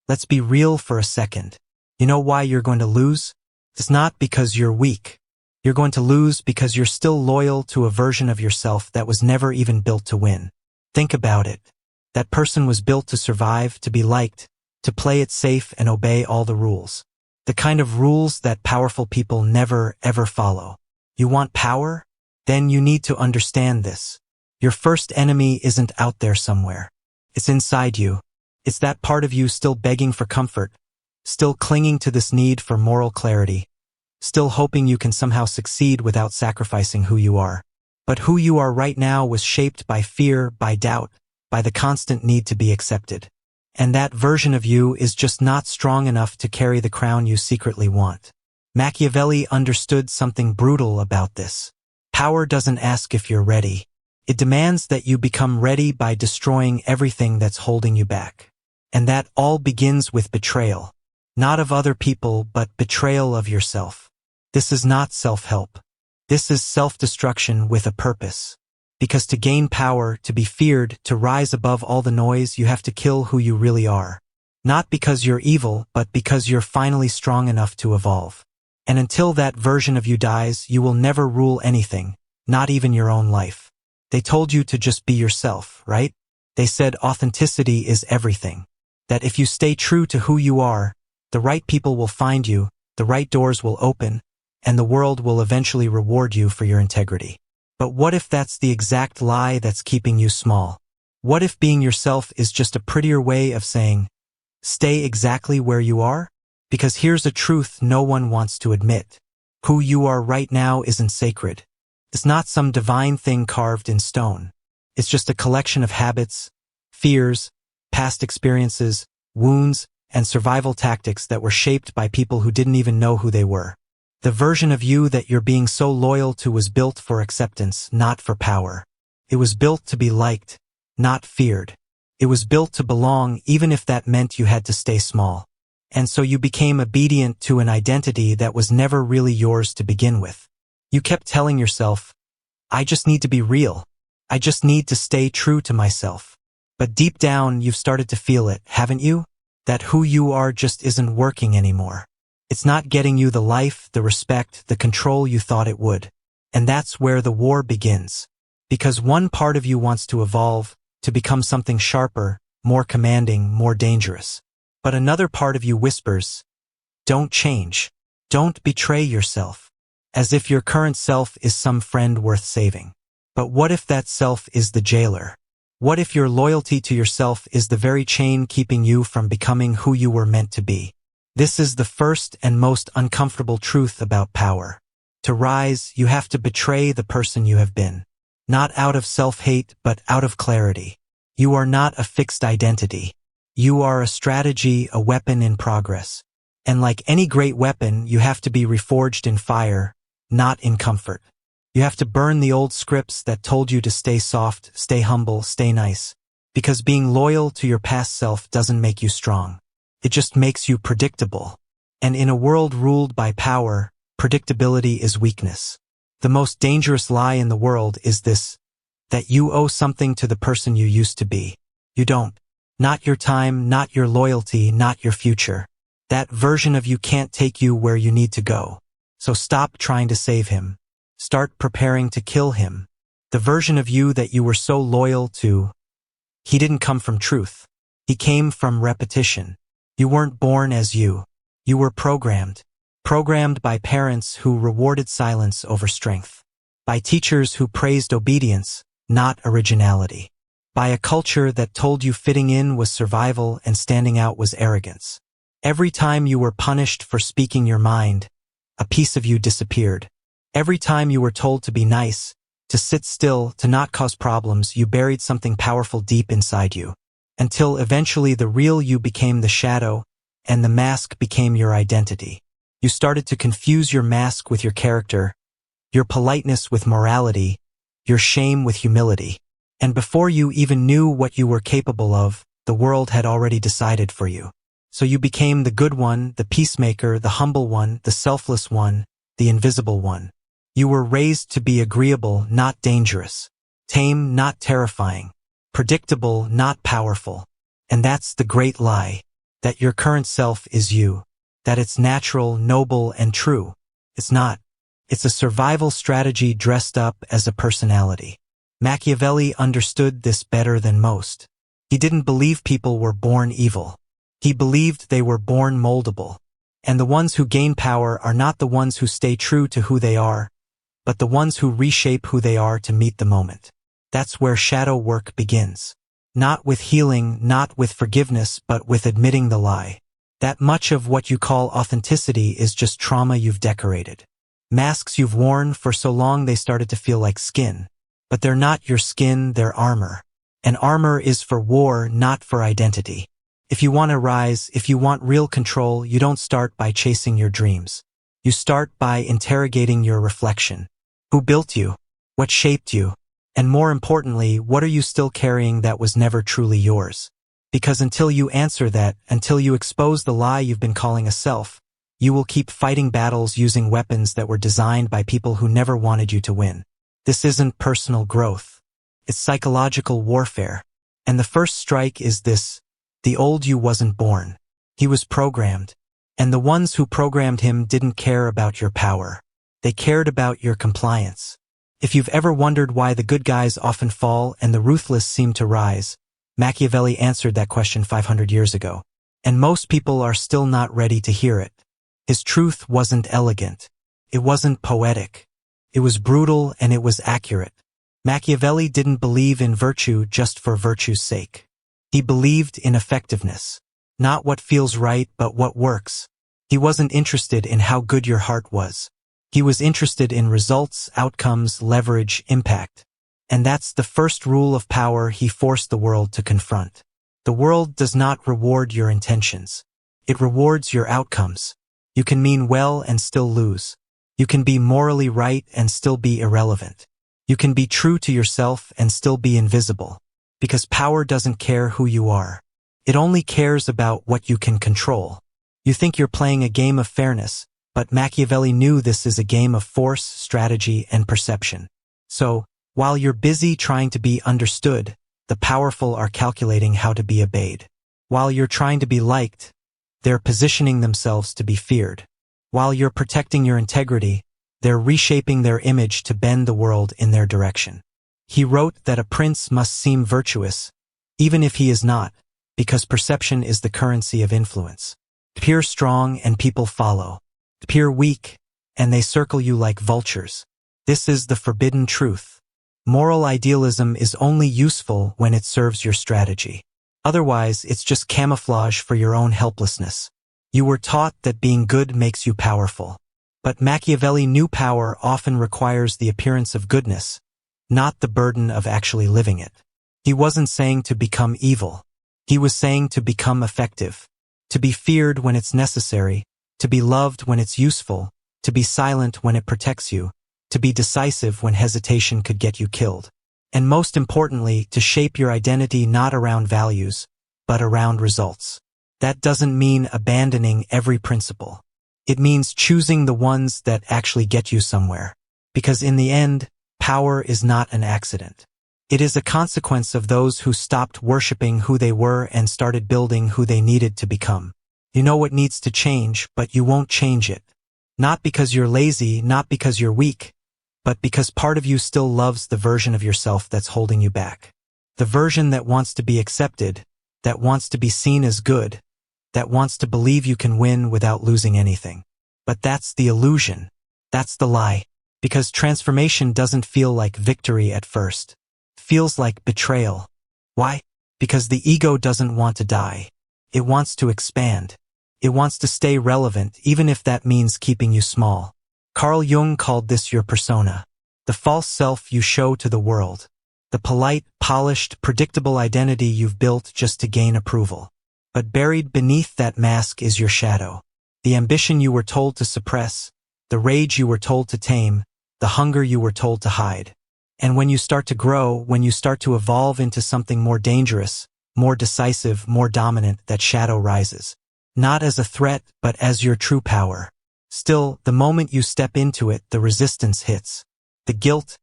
Let's be real for a second. You know why you're going to lose? It's not because you're weak. You're going to lose because you're still loyal to a version of yourself that was never even built to win. Think about it. That person was built to survive, to be liked, to play it safe and obey all the rules. The kind of rules that powerful people never, ever follow. You want power? Then you need to understand this. Your first enemy isn't out there somewhere. It's inside you. It's that part of you still begging for comfort, still clinging to this need for moral clarity, still hoping you can somehow succeed without sacrificing who you are. But who you are right now was shaped by fear, by doubt, by the constant need to be accepted. And that version of you is just not strong enough to carry the crown you secretly want. Machiavelli understood something brutal about this. Power doesn't ask if you're ready. It demands that you become ready by destroying everything that's holding you back. And that all begins with betrayal. Not of other people, but betrayal of yourself. This is not self-help. This is self-destruction with a purpose. Because to gain power, to be feared, to rise above all the noise, you have to kill who you really are. Not because you're evil, but because you're finally strong enough to evolve. And until that version of you dies, you will never rule anything, not even your own life. They told you to just be yourself, right? They said authenticity is everything. That if you stay true to who you are, the right people will find you, the right doors will open, and the world will eventually reward you for your integrity. But what if that's the exact lie that's keeping you small? What if being yourself is just a prettier way of saying, stay exactly where you are? Because here's a truth no one wants to admit. Who you are right now isn't sacred. It's not some divine thing carved in stone. It's just a collection of habits, fears, past experiences, wounds, and survival tactics that were shaped by people who didn't even know who they were. The version of you that you're being so loyal to was built for acceptance, not for power. It was built to be liked, not feared. It was built to belong, even if that meant you had to stay small. And so you became obedient to an identity that was never really yours to begin with. You kept telling yourself, I just need to be real. I just need to stay true to myself. But deep down, you've started to feel it, haven't you? That who you are just isn't working anymore. It's not getting you the life, the respect, the control you thought it would. And that's where the war begins. Because one part of you wants to evolve, to become something sharper, more commanding, more dangerous. But another part of you whispers, don't change. Don't betray yourself. As if your current self is some friend worth saving. But what if that self is the jailer? What if your loyalty to yourself is the very chain keeping you from becoming who you were meant to be? This is the first and most uncomfortable truth about power. To rise, you have to betray the person you have been. Not out of self-hate, but out of clarity. You are not a fixed identity. You are a strategy, a weapon in progress. And like any great weapon, you have to be reforged in fire, not in comfort. You have to burn the old scripts that told you to stay soft, stay humble, stay nice. Because being loyal to your past self doesn't make you strong. It just makes you predictable. And in a world ruled by power, predictability is weakness. The most dangerous lie in the world is this, that you owe something to the person you used to be. You don't. Not your time, not your loyalty, not your future. That version of you can't take you where you need to go. So stop trying to save him. Start preparing to kill him. The version of you that you were so loyal to, he didn't come from truth. He came from repetition. You weren't born as you. You were programmed. Programmed by parents who rewarded silence over strength. By teachers who praised obedience, not originality. By a culture that told you fitting in was survival and standing out was arrogance. Every time you were punished for speaking your mind, a piece of you disappeared. Every time you were told to be nice, to sit still, to not cause problems, you buried something powerful deep inside you. Until eventually the real you became the shadow, and the mask became your identity. You started to confuse your mask with your character, your politeness with morality, your shame with humility. And before you even knew what you were capable of, the world had already decided for you. So you became the good one, the peacemaker, the humble one, the selfless one, the invisible one. You were raised to be agreeable, not dangerous. Tame, not terrifying. Predictable, not powerful. And that's the great lie. that your current self is you, that it's natural, noble, and true. It's not. It's a survival strategy dressed up as a personality. Machiavelli understood this better than most. He didn't believe people were born evil. He believed they were born moldable. And the ones who gain power are not the ones who stay true to who they are, but the ones who reshape who they are to meet the moment. That's where shadow work begins. Not with healing, not with forgiveness, but with admitting the lie. That much of what you call authenticity is just trauma you've decorated. Masks you've worn for so long they started to feel like skin. But they're not your skin, they're armor. And armor is for war, not for identity. If you want to rise, if you want real control, you don't start by chasing your dreams. You start by interrogating your reflection. Who built you? What shaped you? And more importantly, what are you still carrying that was never truly yours? Because until you answer that, until you expose the lie you've been calling a self, you will keep fighting battles using weapons that were designed by people who never wanted you to win. This isn't personal growth. It's psychological warfare. And the first strike is this: the old you wasn't born. He was programmed. And the ones who programmed him didn't care about your power. They cared about your compliance. If you've ever wondered why the good guys often fall and the ruthless seem to rise, Machiavelli answered that question 500 years ago. And most people are still not ready to hear it. His truth wasn't elegant. It wasn't poetic. It was brutal and it was accurate. Machiavelli didn't believe in virtue just for virtue's sake. He believed in effectiveness. Not what feels right, but what works. He wasn't interested in how good your heart was. He was interested in results, outcomes, leverage, impact. And that's the first rule of power he forced the world to confront. The world does not reward your intentions. It rewards your outcomes. You can mean well and still lose. You can be morally right and still be irrelevant. You can be true to yourself and still be invisible. Because power doesn't care who you are. It only cares about what you can control. You think you're playing a game of fairness, but Machiavelli knew this is a game of force, strategy, and perception. So, while you're busy trying to be understood, the powerful are calculating how to be obeyed. While you're trying to be liked, they're positioning themselves to be feared. While you're protecting your integrity, they're reshaping their image to bend the world in their direction. He wrote that a prince must seem virtuous, even if he is not, because perception is the currency of influence. Appear strong and people follow. Appear weak, and they circle you like vultures. This is the forbidden truth. Moral idealism is only useful when it serves your strategy. Otherwise, it's just camouflage for your own helplessness. You were taught that being good makes you powerful. But Machiavelli knew power often requires the appearance of goodness, not the burden of actually living it. He wasn't saying to become evil. He was saying to become effective. To be feared when it's necessary, to be loved when it's useful, to be silent when it protects you, to be decisive when hesitation could get you killed. And most importantly, to shape your identity not around values, but around results. That doesn't mean abandoning every principle. It means choosing the ones that actually get you somewhere. Because in the end, power is not an accident. It is a consequence of those who stopped worshiping who they were and started building who they needed to become. You know what needs to change, but you won't change it. Not because you're lazy, not because you're weak, but because part of you still loves the version of yourself that's holding you back. The version that wants to be accepted, that wants to be seen as good, that wants to believe you can win without losing anything. But that's the illusion. That's the lie. Because transformation doesn't feel like victory at first. It feels like betrayal. Why? Because the ego doesn't want to die. It wants to expand. It wants to stay relevant, even if that means keeping you small. Carl Jung called this your persona. The false self you show to the world. The polite, polished, predictable identity you've built just to gain approval. But buried beneath that mask is your shadow. The ambition you were told to suppress, the rage you were told to tame, the hunger you were told to hide. And when you start to grow, when you start to evolve into something more dangerous, more decisive, more dominant, that shadow rises. Not as a threat, but as your true power. Still, the moment you step into it, the resistance hits. The guilt,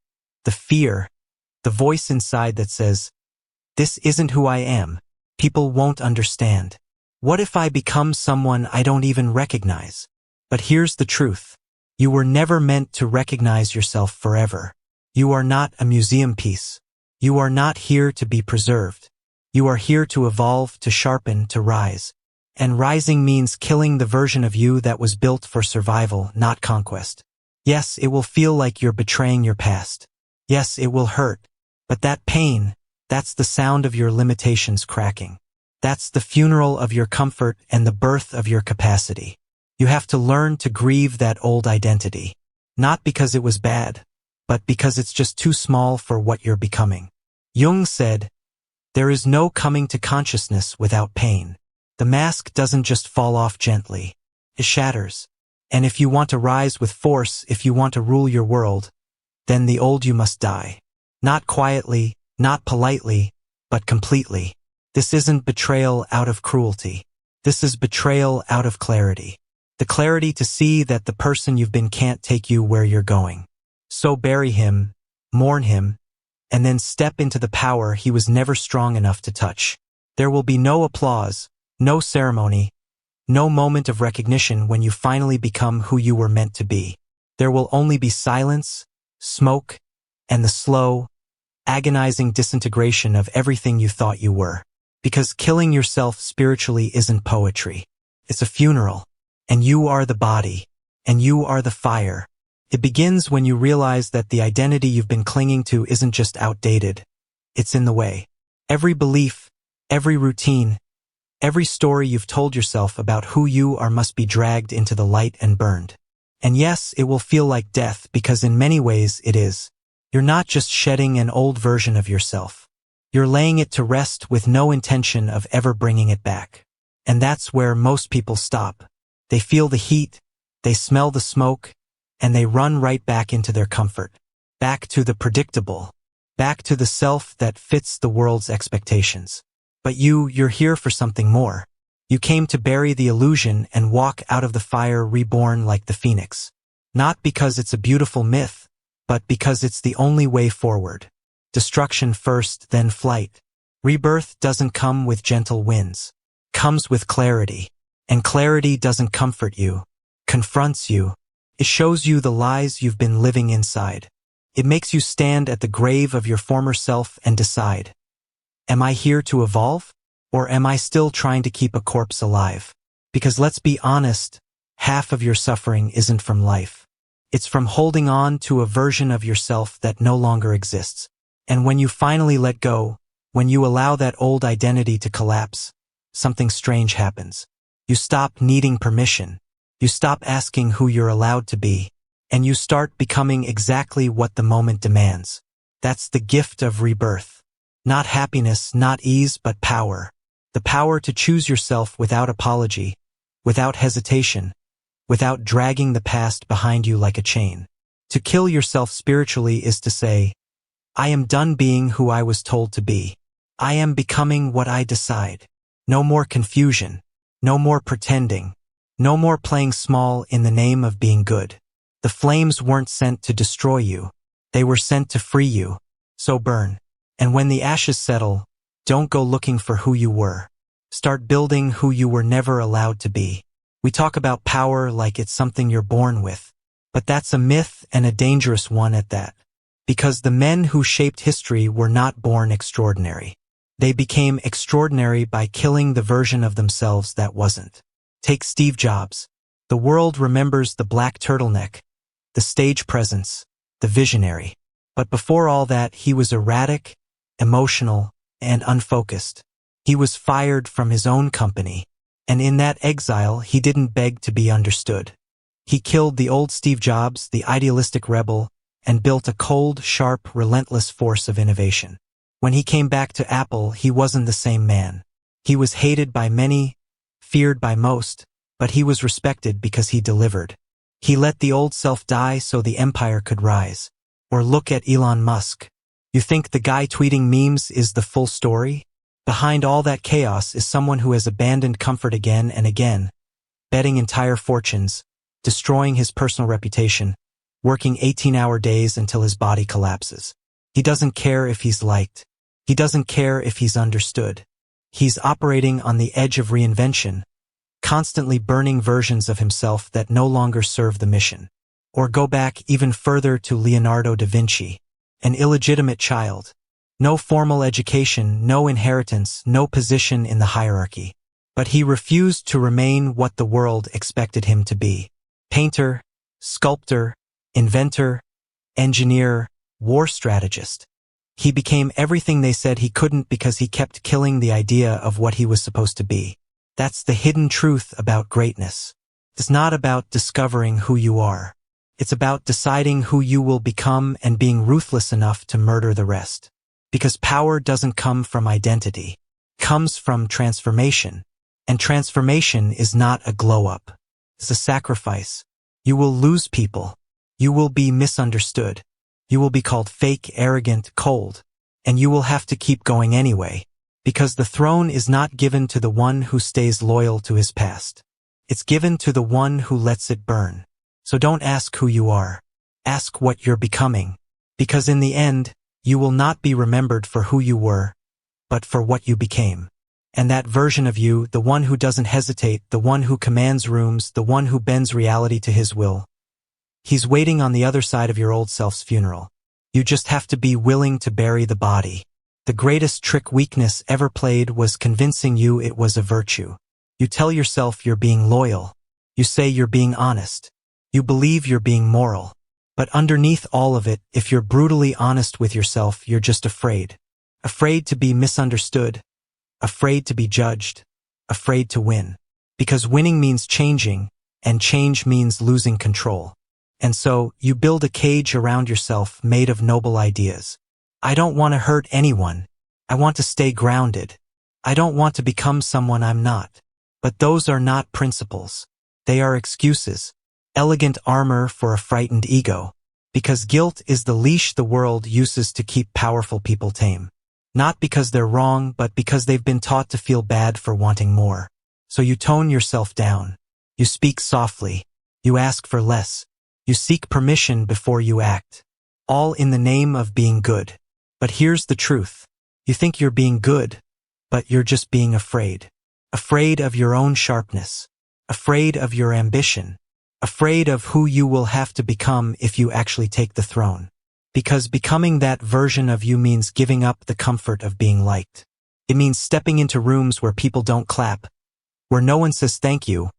the fear, the voice inside that says, "This isn't who I am. People won't understand." What if I become someone I don't even recognize? But here's the truth. You were never meant to recognize yourself forever. You are not a museum piece. You are not here to be preserved. You are here to evolve, to sharpen, to rise. And rising means killing the version of you that was built for survival, not conquest. Yes, it will feel like you're betraying your past. Yes, it will hurt. But that pain, that's the sound of your limitations cracking. That's the funeral of your comfort and the birth of your capacity. You have to learn to grieve that old identity. Not because it was bad, but because it's just too small for what you're becoming. Jung said, "There is no coming to consciousness without pain." The mask doesn't just fall off gently. It shatters. And if you want to rise with force, if you want to rule your world, then the old you must die. Not quietly, not politely, but completely. This isn't betrayal out of cruelty. This is betrayal out of clarity. The clarity to see that the person you've been can't take you where you're going. So bury him, mourn him, and then step into the power he was never strong enough to touch. There will be no applause, no ceremony, no moment of recognition when you finally become who you were meant to be. There will only be silence, smoke, and the slow, agonizing disintegration of everything you thought you were. Because killing yourself spiritually isn't poetry. It's a funeral. And you are the body. And you are the fire. It begins when you realize that the identity you've been clinging to isn't just outdated. It's in the way. Every belief, every routine, every story you've told yourself about who you are must be dragged into the light and burned. And yes, it will feel like death because in many ways it is. You're not just shedding an old version of yourself. You're laying it to rest with no intention of ever bringing it back. And that's where most people stop. They feel the heat, they smell the smoke, and they run right back into their comfort. Back to the predictable. Back to the self that fits the world's expectations. But you're here for something more. You came to bury the illusion and walk out of the fire reborn like the phoenix. Not because it's a beautiful myth, but because it's the only way forward. Destruction first, then flight. Rebirth doesn't come with gentle winds. Comes with clarity. And clarity doesn't comfort you. Confronts you. It shows you the lies you've been living inside. It makes you stand at the grave of your former self and decide, am I here to evolve? Or am I still trying to keep a corpse alive? Because let's be honest, half of your suffering isn't from life. It's from holding on to a version of yourself that no longer exists. And when you finally let go, when you allow that old identity to collapse, something strange happens. You stop needing permission. You stop asking who you're allowed to be. And you start becoming exactly what the moment demands. That's the gift of rebirth. Not happiness, not ease, but power. The power to choose yourself without apology, without hesitation, without dragging the past behind you like a chain. To kill yourself spiritually is to say, I am done being who I was told to be. I am becoming what I decide. No more confusion. No more pretending. No more playing small in the name of being good. The flames weren't sent to destroy you. They were sent to free you. So burn. And when the ashes settle, don't go looking for who you were. Start building who you were never allowed to be. We talk about power like it's something you're born with. But that's a myth and a dangerous one at that. Because the men who shaped history were not born extraordinary. They became extraordinary by killing the version of themselves that wasn't. Take Steve Jobs. The world remembers the black turtleneck, the stage presence, the visionary. But before all that, he was erratic, emotional, and unfocused. He was fired from his own company. And in that exile, he didn't beg to be understood. He killed the old Steve Jobs, the idealistic rebel, and built a cold, sharp, relentless force of innovation. When he came back to Apple, he wasn't the same man. He was hated by many, feared by most, but he was respected because he delivered. He let the old self die so the empire could rise. Or look at Elon Musk. You think the guy tweeting memes is the full story? Behind all that chaos is someone who has abandoned comfort again and again, betting entire fortunes, destroying his personal reputation, working 18-hour days until his body collapses. He doesn't care if he's liked. He doesn't care if he's understood. He's operating on the edge of reinvention, constantly burning versions of himself that no longer serve the mission. Or go back even further to Leonardo da Vinci, an illegitimate child. No formal education, no inheritance, no position in the hierarchy. But he refused to remain what the world expected him to be. Painter, sculptor, inventor, engineer, war strategist. He became everything they said he couldn't because he kept killing the idea of what he was supposed to be. That's the hidden truth about greatness. It's not about discovering who you are. It's about deciding who you will become and being ruthless enough to murder the rest. Because power doesn't come from identity. It comes from transformation. And transformation is not a glow-up. It's a sacrifice. You will lose people. You will be misunderstood. You will be called fake, arrogant, cold. And you will have to keep going anyway. Because the throne is not given to the one who stays loyal to his past. It's given to the one who lets it burn. So don't ask who you are. Ask what you're becoming. Because in the end, you will not be remembered for who you were, but for what you became. And that version of you, the one who doesn't hesitate, the one who commands rooms, the one who bends reality to his will, he's waiting on the other side of your old self's funeral. You just have to be willing to bury the body. The greatest trick weakness ever played was convincing you it was a virtue. You tell yourself you're being loyal. You say you're being honest. You believe you're being moral. But underneath all of it, if you're brutally honest with yourself, you're just afraid. Afraid to be misunderstood. Afraid to be judged. Afraid to win. Because winning means changing, and change means losing control. And so, you build a cage around yourself made of noble ideas. I don't want to hurt anyone. I want to stay grounded. I don't want to become someone I'm not. But those are not principles. They are excuses. Elegant armor for a frightened ego. Because guilt is the leash the world uses to keep powerful people tame. Not because they're wrong, but because they've been taught to feel bad for wanting more. So you tone yourself down. You speak softly. You ask for less. You seek permission before you act. All in the name of being good. But here's the truth. You think you're being good, but you're just being afraid. Afraid of your own sharpness. Afraid of your ambition. Afraid of who you will have to become if you actually take the throne. Because becoming that version of you means giving up the comfort of being liked. It means stepping into rooms where people don't clap, where no one says thank you,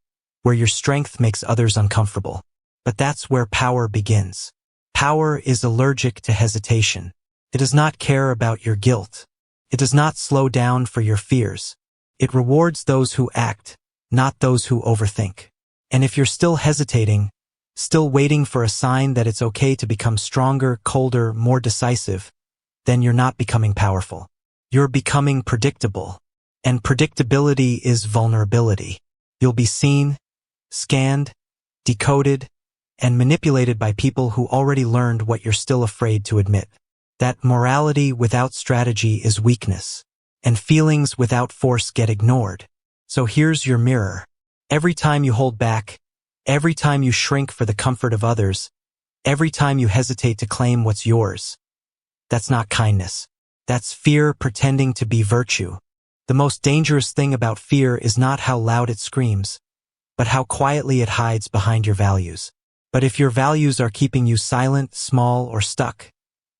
where your strength makes others uncomfortable. But that's where power begins. Power is allergic to hesitation. It does not care about your guilt. It does not slow down for your fears. It rewards those who act, not those who overthink. And if you're still hesitating, still waiting for a sign that it's okay to become stronger, colder, more decisive, then you're not becoming powerful. You're becoming predictable. And predictability is vulnerability. You'll be seen, scanned, decoded, and manipulated by people who already learned what you're still afraid to admit. That morality without strategy is weakness, and feelings without force get ignored. So here's your mirror. Every time you hold back, every time you shrink for the comfort of others, every time you hesitate to claim what's yours, that's not kindness. That's fear pretending to be virtue. The most dangerous thing about fear is not how loud it screams, but how quietly it hides behind your values. But if your values are keeping you silent, small, or stuck,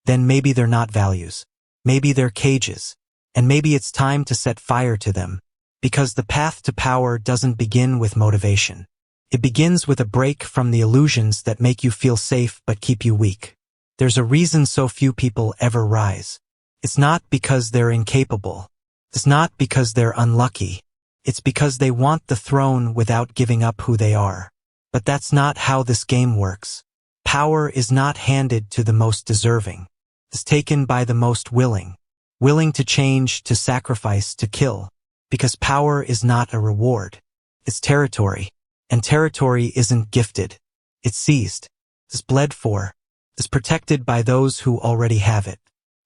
then maybe they're not values. Maybe they're cages. And maybe it's time to set fire to them. Because the path to power doesn't begin with motivation. It begins with a break from the illusions that make you feel safe but keep you weak. There's a reason so few people ever rise. It's not because they're incapable. It's not because they're unlucky. It's because they want the throne without giving up who they are. But that's not how this game works. Power is not handed to the most deserving. It's taken by the most willing. Willing to change, to sacrifice, to kill. Because power is not a reward. It's territory. And territory isn't gifted. It's seized. It's bled for. It's protected by those who already have it.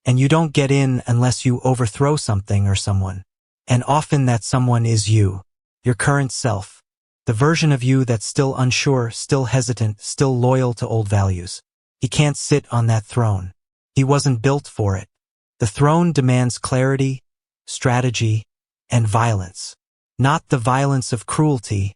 And you don't get in unless you overthrow something or someone. And often that someone is you. Your current self. The version of you that's still unsure, still hesitant, still loyal to old values. He can't sit on that throne. He wasn't built for it. The throne demands clarity, strategy, and violence. Not the violence of cruelty,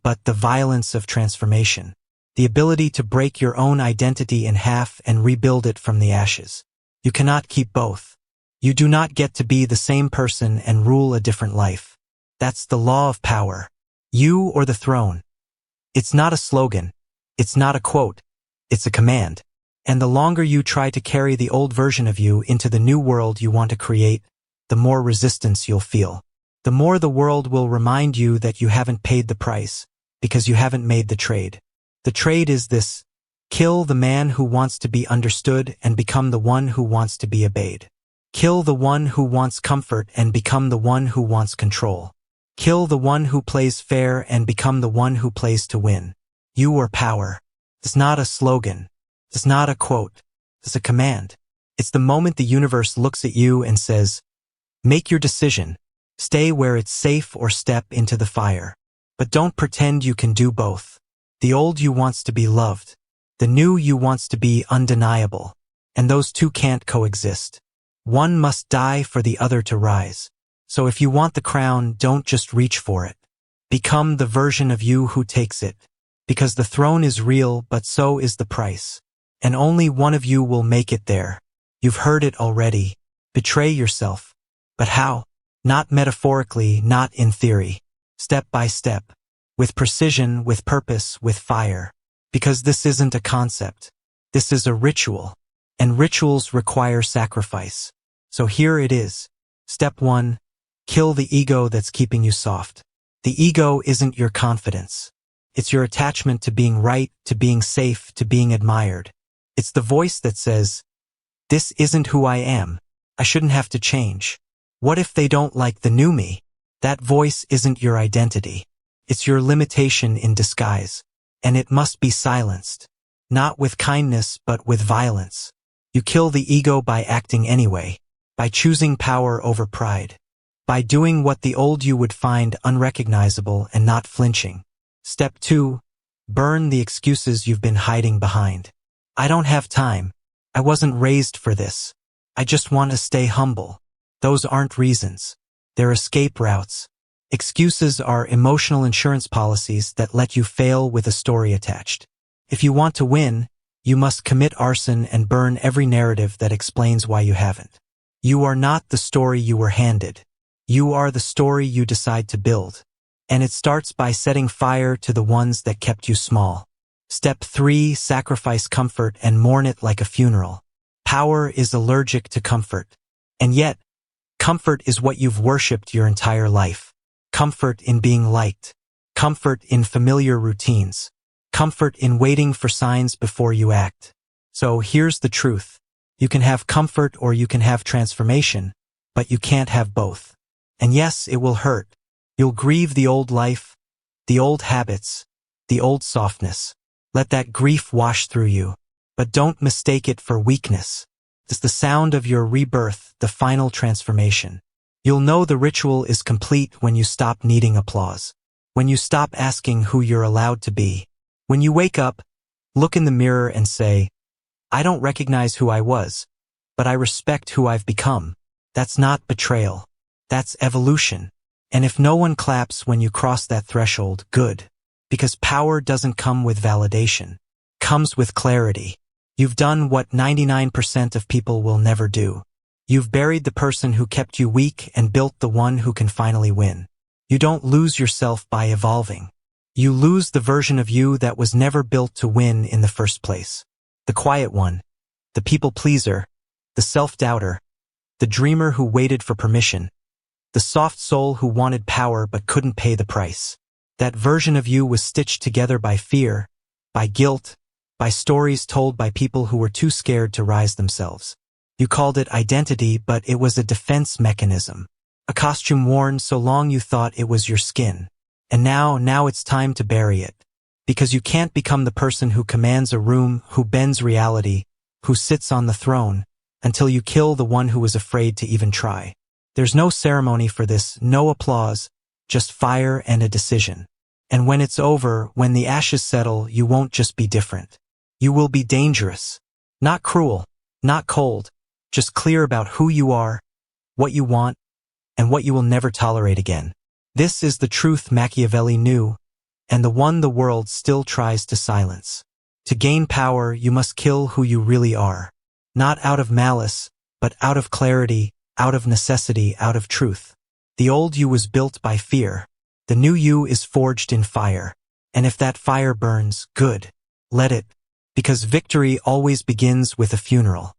but the violence of transformation. The ability to break your own identity in half and rebuild it from the ashes. You cannot keep both. You do not get to be the same person and rule a different life. That's the law of power. You or the throne. It's not a slogan. It's not a quote. It's a command. And the longer you try to carry the old version of you into the new world you want to create, the more resistance you'll feel. The more the world will remind you that you haven't paid the price, because you haven't made the trade. The trade is this: kill the man who wants to be understood and become the one who wants to be obeyed. Kill the one who wants comfort and become the one who wants control. Kill the one who plays fair and become the one who plays to win. You are power. It's not a slogan. It's not a quote. It's a command. It's the moment the universe looks at you and says, make your decision. Stay where it's safe or step into the fire. But don't pretend you can do both. The old you wants to be loved. The new you wants to be undeniable. And those two can't coexist. One must die for the other to rise. So if you want the crown, don't just reach for it. Become the version of you who takes it. Because the throne is real, but so is the price. And only one of you will make it there. You've heard it already. Betray yourself. But how? Not metaphorically, not in theory. Step by step. With precision, with purpose, with fire. Because this isn't a concept. This is a ritual. And rituals require sacrifice. So here it is. Step 1. Kill the ego that's keeping you soft. The ego isn't your confidence. It's your attachment to being right, to being safe, to being admired. It's the voice that says, this isn't who I am. I shouldn't have to change. What if they don't like the new me? That voice isn't your identity. It's your limitation in disguise. And it must be silenced. Not with kindness, but with violence. You kill the ego by acting anyway. By choosing power over pride. By doing what the old you would find unrecognizable and not flinching. Step 2. Burn the excuses you've been hiding behind. I don't have time. I wasn't raised for this. I just want to stay humble. Those aren't reasons. They're escape routes. Excuses are emotional insurance policies that let you fail with a story attached. If you want to win, you must commit arson and burn every narrative that explains why you haven't. You are not the story you were handed. You are the story you decide to build. And it starts by setting fire to the ones that kept you small. Step 3. Sacrifice comfort and mourn it like a funeral. Power is allergic to comfort. And yet, comfort is what you've worshipped your entire life. Comfort in being liked. Comfort in familiar routines. Comfort in waiting for signs before you act. So here's the truth. You can have comfort or you can have transformation, but you can't have both. And yes, it will hurt. You'll grieve the old life, the old habits, the old softness. Let that grief wash through you. But don't mistake it for weakness. It's the sound of your rebirth, the final transformation. You'll know the ritual is complete when you stop needing applause. When you stop asking who you're allowed to be. When you wake up, look in the mirror and say, I don't recognize who I was, but I respect who I've become. That's not betrayal. That's evolution. And if no one claps when you cross that threshold, good. Because power doesn't come with validation. Comes with clarity. You've done what 99% of people will never do. You've buried the person who kept you weak and built the one who can finally win. You don't lose yourself by evolving. You lose the version of you that was never built to win in the first place. The quiet one. The people pleaser. The self-doubter. The dreamer who waited for permission. The soft soul who wanted power but couldn't pay the price. That version of you was stitched together by fear, by guilt, by stories told by people who were too scared to rise themselves. You called it identity, but it was a defense mechanism. A costume worn so long you thought it was your skin. And now it's time to bury it. Because you can't become the person who commands a room, who bends reality, who sits on the throne, until you kill the one who was afraid to even try. There's no ceremony for this, no applause, just fire and a decision. And when it's over, when the ashes settle, you won't just be different. You will be dangerous. Not cruel, not cold, just clear about who you are, what you want, and what you will never tolerate again. This is the truth Machiavelli knew, and the one the world still tries to silence. To gain power, you must kill who you really are. Not out of malice, but out of clarity, out of necessity, out of truth. The old you was built by fear. The new you is forged in fire. And if that fire burns, good. Let it. Because victory always begins with a funeral.